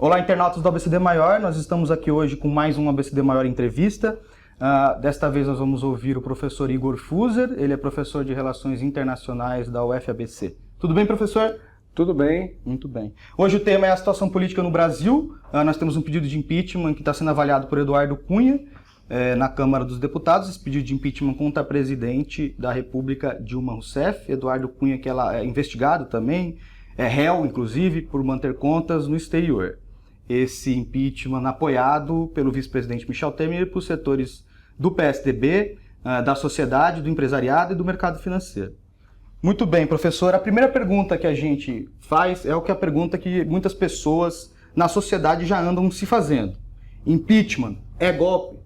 Olá, internautas do ABCD Maior, nós estamos aqui hoje com mais um ABCD Maior entrevista. Desta vez nós vamos ouvir o professor Igor Fuser, ele é professor de Relações Internacionais da UFABC. Tudo bem, professor? Tudo bem. Muito bem. Hoje o tema é a situação política no Brasil. Nós temos um pedido de impeachment que está sendo avaliado por Eduardo Cunha na Câmara dos Deputados. Esse pedido de impeachment contra a presidente da República, Dilma Rousseff. Eduardo Cunha, que ela é investigado também, é réu, inclusive, por manter contas no exterior. Esse impeachment apoiado pelo vice-presidente Michel Temer e por setores do PSDB, da sociedade, do empresariado e do mercado financeiro. Muito bem, professor. A primeira pergunta que a gente faz é a pergunta que muitas pessoas na sociedade já andam se fazendo. Impeachment é golpe?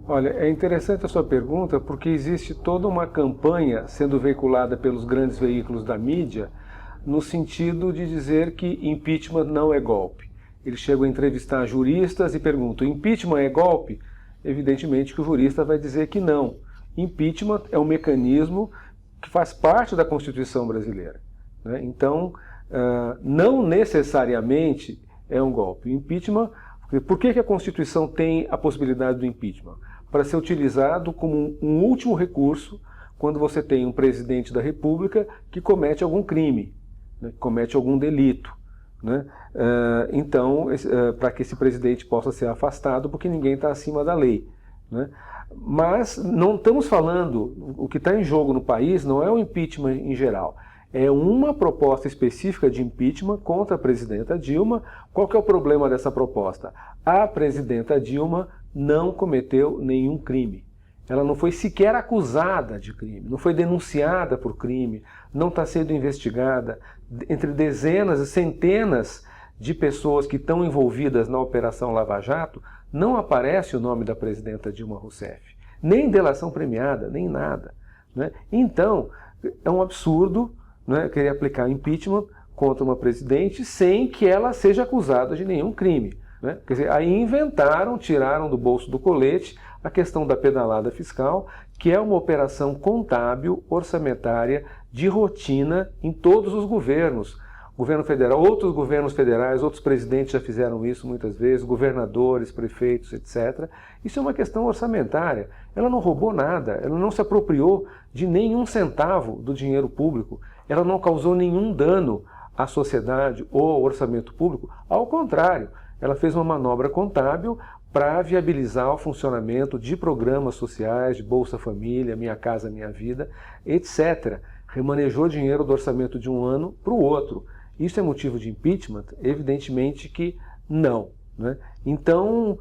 Olha, é interessante a sua pergunta porque existe toda uma campanha sendo veiculada pelos grandes veículos da mídia no sentido de dizer que impeachment não é golpe. Eles chegam a entrevistar juristas e perguntam: impeachment é golpe? Evidentemente que o jurista vai dizer que não. Impeachment é um mecanismo que faz parte da Constituição brasileira, né? Então, não necessariamente é um golpe. Impeachment, por que a Constituição tem a possibilidade do impeachment? Para ser utilizado como um último recurso quando você tem um presidente da República que comete algum crime, né, que comete algum delito, né? Então, para que esse presidente possa ser afastado, porque ninguém está acima da lei, né? Mas não estamos falando, o que está em jogo no país não é o impeachment em geral, é uma proposta específica de impeachment contra a presidenta Dilma. Qual que é o problema dessa proposta? A presidenta Dilma não cometeu nenhum crime. Ela não foi sequer acusada de crime, não foi denunciada por crime, não está sendo investigada. Entre dezenas e centenas de pessoas que estão envolvidas na Operação Lava Jato, não aparece o nome da presidenta Dilma Rousseff. Nem delação premiada, nem nada, né? Então, é um absurdo, né, querer aplicar impeachment contra uma presidente sem que ela seja acusada de nenhum crime, né? Quer dizer, aí tiraram do bolso do colete a questão da pedalada fiscal, que é uma operação contábil, orçamentária, de rotina em todos os governos. Governo federal, outros governos federais, outros presidentes já fizeram isso muitas vezes, governadores, prefeitos, etc. Isso é uma questão orçamentária. Ela não roubou nada, ela não se apropriou de nenhum centavo do dinheiro público, ela não causou nenhum dano à sociedade ou ao orçamento público. Ao contrário, ela fez uma manobra contábil para viabilizar o funcionamento de programas sociais, de Bolsa Família, Minha Casa Minha Vida, etc. Remanejou dinheiro do orçamento de um ano para o outro. Isso é motivo de impeachment? Evidentemente que não, né? Então,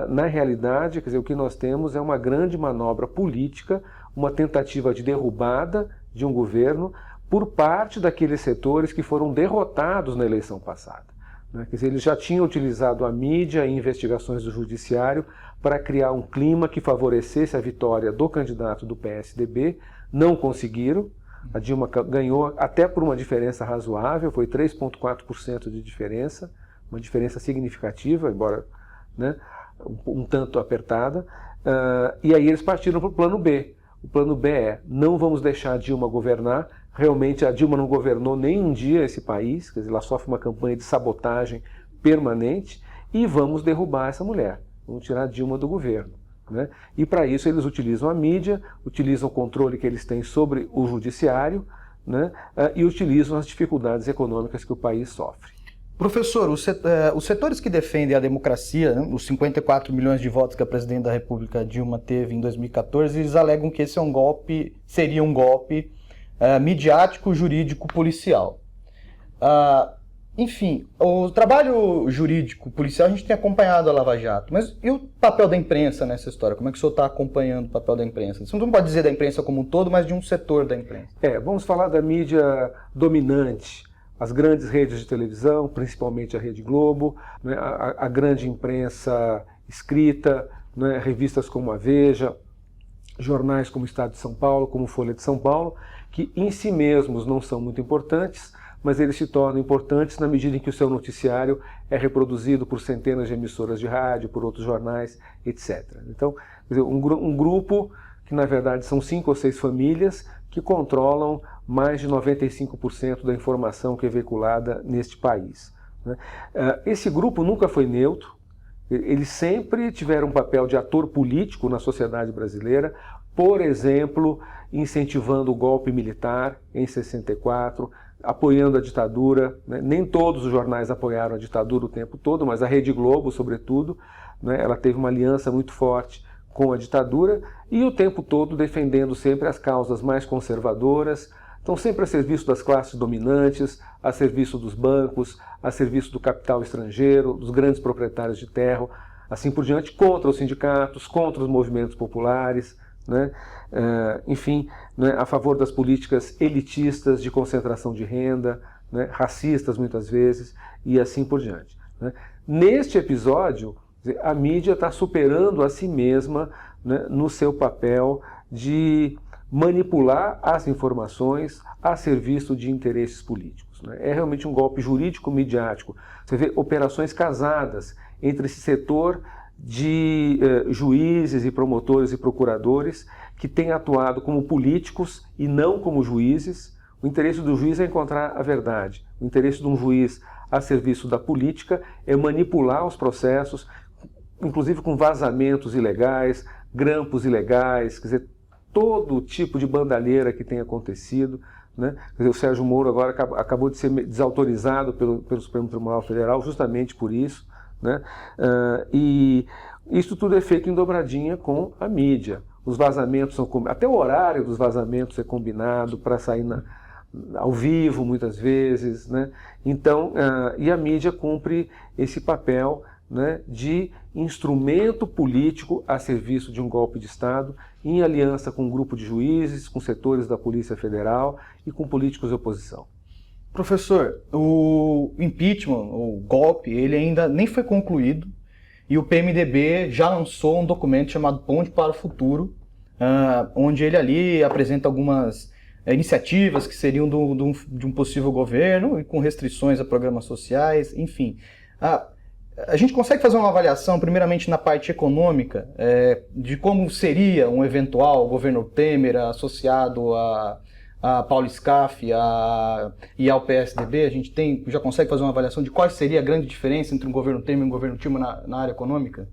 na realidade, quer dizer, o que nós temos é uma grande manobra política, uma tentativa de derrubada de um governo por parte daqueles setores que foram derrotados na eleição passada, né? Quer dizer, eles já tinham utilizado a mídia e investigações do judiciário para criar um clima que favorecesse a vitória do candidato do PSDB, não conseguiram. A Dilma ganhou até por uma diferença razoável, foi 3,4% de diferença, uma diferença significativa, embora, né, um tanto apertada, e aí eles partiram para o plano B. O plano B é: não vamos deixar a Dilma governar. Realmente a Dilma não governou nem um dia esse país, quer dizer, ela sofre uma campanha de sabotagem permanente, e vamos derrubar essa mulher, vamos tirar a Dilma do governo, né? E para isso eles utilizam a mídia, utilizam o controle que eles têm sobre o judiciário, né, e utilizam as dificuldades econômicas que o país sofre. Professor, os setores que defendem a democracia, né, os 54 milhões de votos que a presidente da República Dilma teve em 2014, eles alegam que esse é um golpe, seria um golpe midiático, jurídico, policial. Enfim, o trabalho jurídico, policial, a gente tem acompanhado a Lava Jato, mas e o papel da imprensa nessa história? Como é que o senhor está acompanhando o papel da imprensa? Você não pode dizer da imprensa como um todo, mas de um setor da imprensa. Vamos falar da mídia dominante, as grandes redes de televisão, principalmente a Rede Globo, né, a grande imprensa escrita, né, revistas como a Veja, jornais como o Estado de São Paulo, como Folha de São Paulo, que em si mesmos não são muito importantes, mas eles se tornam importantes na medida em que o seu noticiário é reproduzido por centenas de emissoras de rádio, por outros jornais, etc. Então, quer dizer, um grupo que na verdade são 5 ou 6 famílias que controlam mais de 95% da informação que é veiculada neste país. né? Esse grupo nunca foi neutro, eles sempre tiveram um papel de ator político na sociedade brasileira, por exemplo, incentivando o golpe militar em 64, apoiando a ditadura, né? Nem todos os jornais apoiaram a ditadura o tempo todo, mas a Rede Globo, sobretudo, né? Ela teve uma aliança muito forte com a ditadura e o tempo todo defendendo sempre as causas mais conservadoras, estão sempre a serviço das classes dominantes, a serviço dos bancos, a serviço do capital estrangeiro, dos grandes proprietários de terra, assim por diante, contra os sindicatos, contra os movimentos populares, né? Enfim, né? A favor das políticas elitistas de concentração de renda, né? Racistas muitas vezes, e assim por diante, né? Neste episódio, a mídia está superando a si mesma, né? No seu papel de manipular as informações a serviço de interesses políticos, né? É realmente um golpe jurídico-midiático. Você vê operações casadas entre esse setor de juízes e promotores e procuradores que têm atuado como políticos e não como juízes. O interesse do juiz é encontrar a verdade. O interesse de um juiz a serviço da política é manipular os processos, inclusive com vazamentos ilegais, grampos ilegais, quer dizer, todo tipo de bandalheira que tem acontecido, né? Quer dizer, o Sérgio Moro agora acabou de ser desautorizado pelo Supremo Tribunal Federal justamente por isso, né? E isso tudo é feito em dobradinha com a mídia. Os vazamentos são até o horário dos vazamentos é combinado para sair ao vivo muitas vezes, né? Então, e a mídia cumpre esse papel, né, de instrumento político a serviço de um golpe de Estado, em aliança com um grupo de juízes, com setores da Polícia Federal e com políticos de oposição. Professor, o impeachment, o golpe, ele ainda nem foi concluído e o PMDB já lançou um documento chamado Ponte para o Futuro, onde ele ali apresenta algumas iniciativas que seriam de um possível governo e com restrições a programas sociais, enfim. A gente consegue fazer uma avaliação, primeiramente na parte econômica, de como seria um eventual governo Temer associado a Paulo Scaff e ao PSDB? A gente já consegue fazer uma avaliação de qual seria a grande diferença entre um governo Temer e um governo Dilma na área econômica?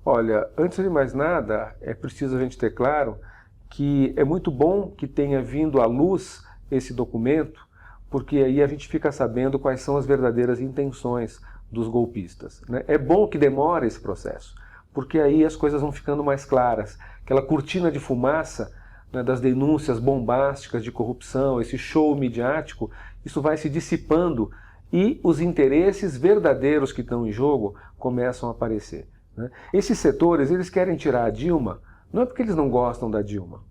Olha, antes de mais nada, é preciso a gente ter claro que é muito bom que tenha vindo à luz esse documento, porque aí a gente fica sabendo quais são as verdadeiras intenções dos golpistas, né? É bom que demore esse processo, porque aí as coisas vão ficando mais claras. Aquela cortina de fumaça, né, das denúncias bombásticas de corrupção, esse show midiático, isso vai se dissipando e os interesses verdadeiros que estão em jogo começam a aparecer, né? Esses setores, eles querem tirar a Dilma, não é porque eles não gostam da Dilma,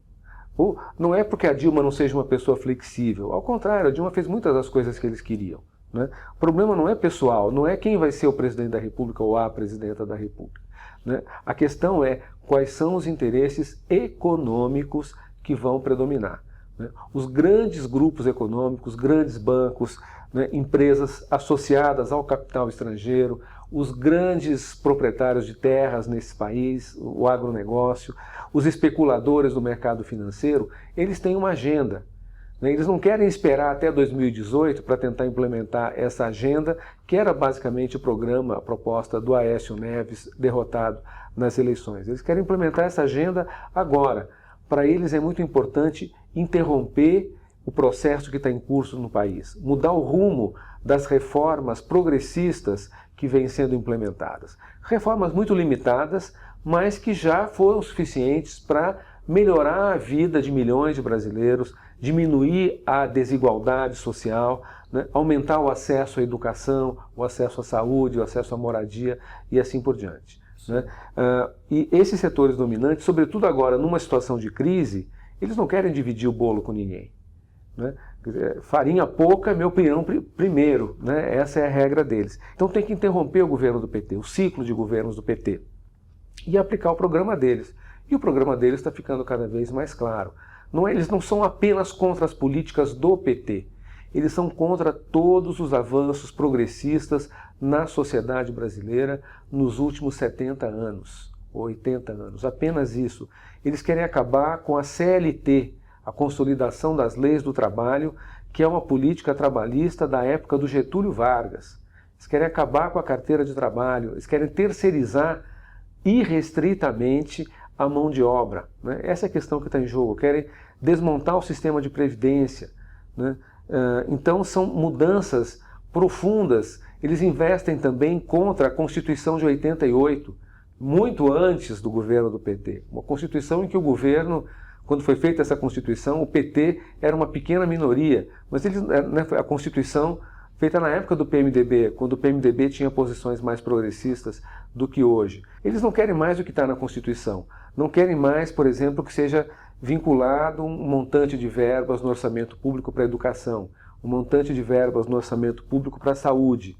ou não é porque a Dilma não seja uma pessoa flexível, ao contrário, a Dilma fez muitas das coisas que eles queriam, né? O problema não é pessoal, não é quem vai ser o presidente da República ou a presidenta da República, né? A questão é quais são os interesses econômicos que vão predominar, né? Os grandes grupos econômicos, grandes bancos, né, empresas associadas ao capital estrangeiro, os grandes proprietários de terras nesse país, o agronegócio, os especuladores do mercado financeiro, eles têm uma agenda. Eles não querem esperar até 2018 para tentar implementar essa agenda, que era basicamente o programa, a proposta do Aécio Neves, derrotado nas eleições. Eles querem implementar essa agenda agora. Para eles é muito importante interromper o processo que está em curso no país, mudar o rumo das reformas progressistas que vêm sendo implementadas. Reformas muito limitadas, mas que já foram suficientes para melhorar a vida de milhões de brasileiros, diminuir a desigualdade social, né, aumentar o acesso à educação, o acesso à saúde, o acesso à moradia e assim por diante, né? E esses setores dominantes, sobretudo agora numa situação de crise, eles não querem dividir o bolo com ninguém, né? Farinha pouca, meu pirão primeiro, né? Essa é a regra deles. Então tem que interromper o governo do PT, o ciclo de governos do PT, e aplicar o programa deles. E o programa deles está ficando cada vez mais claro. Eles não são apenas contra as políticas do PT, eles são contra todos os avanços progressistas na sociedade brasileira nos últimos 70 anos, ou 80 anos, apenas isso. Eles querem acabar com a CLT, a Consolidação das Leis do Trabalho, que é uma política trabalhista da época do Getúlio Vargas. eles querem acabar com a carteira de trabalho, eles querem terceirizar irrestritamente a mão de obra, né? Essa é a questão que está em jogo, querem desmontar o sistema de previdência, né? Então são mudanças profundas. Eles investem também contra a Constituição de 88, muito antes do governo do PT. Uma Constituição em que o governo, quando foi feita essa Constituição, o PT era uma pequena minoria, mas eles, né, a Constituição feita na época do PMDB, quando o PMDB tinha posições mais progressistas do que hoje. Eles não querem mais o que está na Constituição. Não querem mais, por exemplo, que seja vinculado um montante de verbas no orçamento público para a educação, um montante de verbas no orçamento público para a saúde,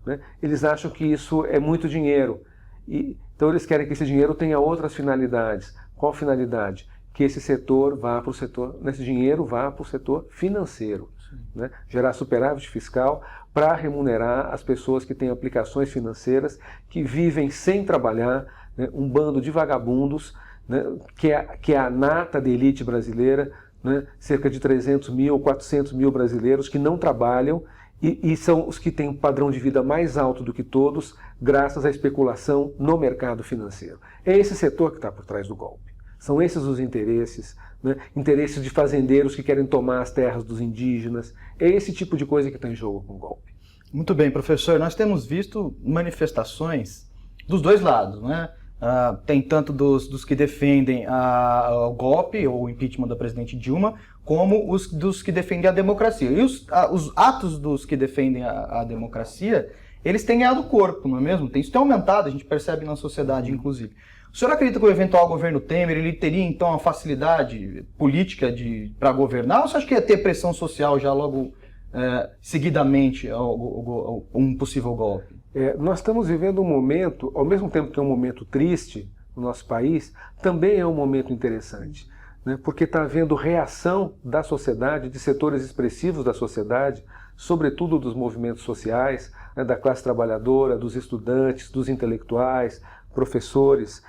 né? Eles acham que isso é muito dinheiro. Então eles querem que esse dinheiro tenha outras finalidades. Qual finalidade? Que esse setor vá para o setor, esse dinheiro vá para o setor financeiro, né? Gerar superávit fiscal para remunerar as pessoas que têm aplicações financeiras, que vivem sem trabalhar, né? Um bando de vagabundos, né? que é a nata da elite brasileira, né? Cerca de 300 mil, 400 mil brasileiros que não trabalham e são os que têm um padrão de vida mais alto do que todos, graças à especulação no mercado financeiro. É esse setor que está por trás do golpe. São esses os interesses, né? Interesses de fazendeiros que querem tomar as terras dos indígenas. É esse tipo de coisa que está em jogo com o golpe. Muito bem, professor. Nós temos visto manifestações dos dois lados, né? Tem tanto dos que defendem o golpe ou o impeachment da presidente Dilma, como os dos que defendem a democracia. E os atos dos que defendem a democracia, eles têm ganhado corpo, não é mesmo? Isso tem aumentado, a gente percebe na sociedade, inclusive. O senhor acredita que o eventual governo Temer ele teria, então, a facilidade política para governar? Ou você acha que ia ter pressão social já logo seguidamente um possível golpe? Nós estamos vivendo um momento, ao mesmo tempo que é um momento triste no nosso país, também é um momento interessante, né? Porque está havendo reação da sociedade, de setores expressivos da sociedade, sobretudo dos movimentos sociais, né, da classe trabalhadora, dos estudantes, dos intelectuais, professores,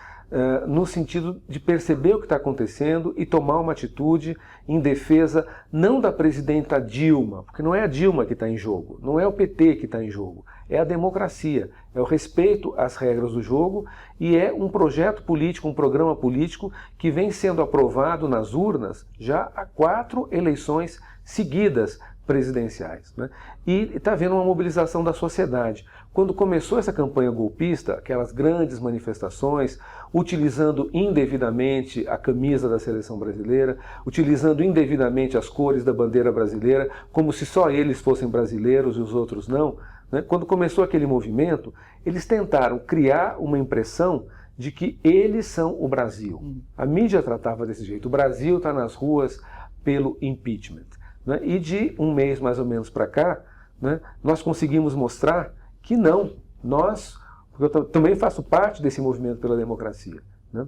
no sentido de perceber o que está acontecendo e tomar uma atitude em defesa não da presidenta Dilma, porque não é a Dilma que está em jogo, não é o PT que está em jogo, é a democracia, é o respeito às regras do jogo e é um projeto político, um programa político que vem sendo aprovado nas urnas já há 4 eleições seguidas presidenciais, né? E está havendo uma mobilização da sociedade. Quando começou essa campanha golpista, aquelas grandes manifestações, utilizando indevidamente a camisa da seleção brasileira, utilizando indevidamente as cores da bandeira brasileira, como se só eles fossem brasileiros e os outros não, né? Quando começou aquele movimento, eles tentaram criar uma impressão de que eles são o Brasil. A mídia tratava desse jeito. O Brasil está nas ruas pelo impeachment, né? E de um mês mais ou menos para cá, né, nós conseguimos mostrar que não, porque eu também faço parte desse movimento pela democracia, né,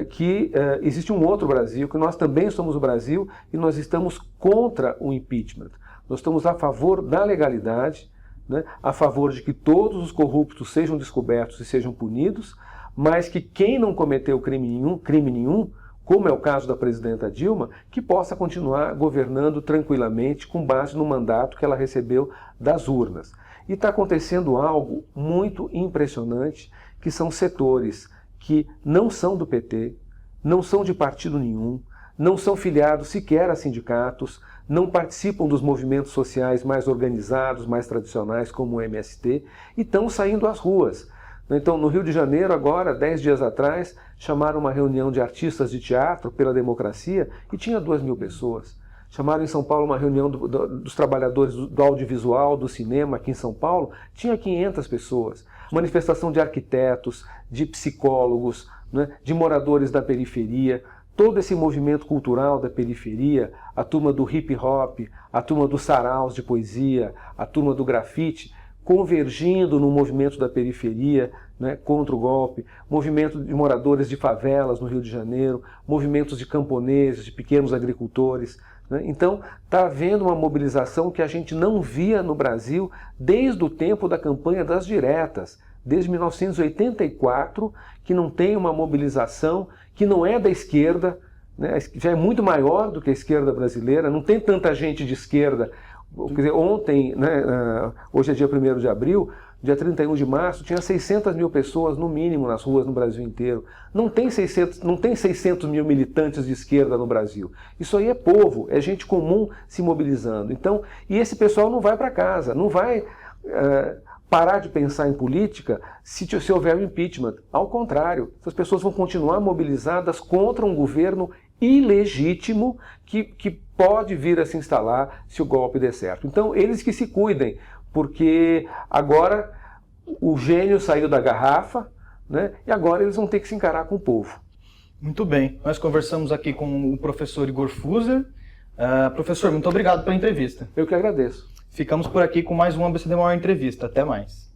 que existe um outro Brasil, que nós também somos o Brasil e nós estamos contra o impeachment. Nós estamos a favor da legalidade, né, a favor de que todos os corruptos sejam descobertos e sejam punidos, mas que quem não cometeu crime nenhum, como é o caso da presidenta Dilma, que possa continuar governando tranquilamente com base no mandato que ela recebeu das urnas. E está acontecendo algo muito impressionante, que são setores que não são do PT, não são de partido nenhum, não são filiados sequer a sindicatos, não participam dos movimentos sociais mais organizados, mais tradicionais, como o MST, e estão saindo às ruas. Então, no Rio de Janeiro, agora, 10 dias atrás, chamaram uma reunião de artistas de teatro pela democracia e tinha 2.000 pessoas. Chamaram em São Paulo uma reunião dos trabalhadores do audiovisual, do cinema, aqui em São Paulo, tinha 500 pessoas. Manifestação de arquitetos, de psicólogos, né, de moradores da periferia, todo esse movimento cultural da periferia, a turma do hip hop, a turma dos saraus de poesia, a turma do grafite, convergindo no movimento da periferia, né, contra o golpe, movimento de moradores de favelas no Rio de Janeiro, movimentos de camponeses, de pequenos agricultores, né? Então, está havendo uma mobilização que a gente não via no Brasil desde o tempo da campanha das diretas, desde 1984, que não tem uma mobilização que não é da esquerda, né, já é muito maior do que a esquerda brasileira, não tem tanta gente de esquerda. Quer dizer, ontem, né, hoje é dia 1º de abril, dia 31 de março, tinha 600 mil pessoas, no mínimo, nas ruas no Brasil inteiro. Não tem 600 mil militantes de esquerda no Brasil. Isso aí é povo, é gente comum se mobilizando. Então, e esse pessoal não vai para casa, não vai parar de pensar em política se houver o impeachment. Ao contrário, essas pessoas vão continuar mobilizadas contra um governo ilegítimo que pode vir a se instalar se o golpe der certo. Então, eles que se cuidem, porque agora o gênio saiu da garrafa, né, e agora eles vão ter que se encarar com o povo. Muito bem. Nós conversamos aqui com o professor Igor Fuser. Professor, muito obrigado pela entrevista. Eu que agradeço. Ficamos por aqui com mais um ABC de Mauer Entrevista. Até mais.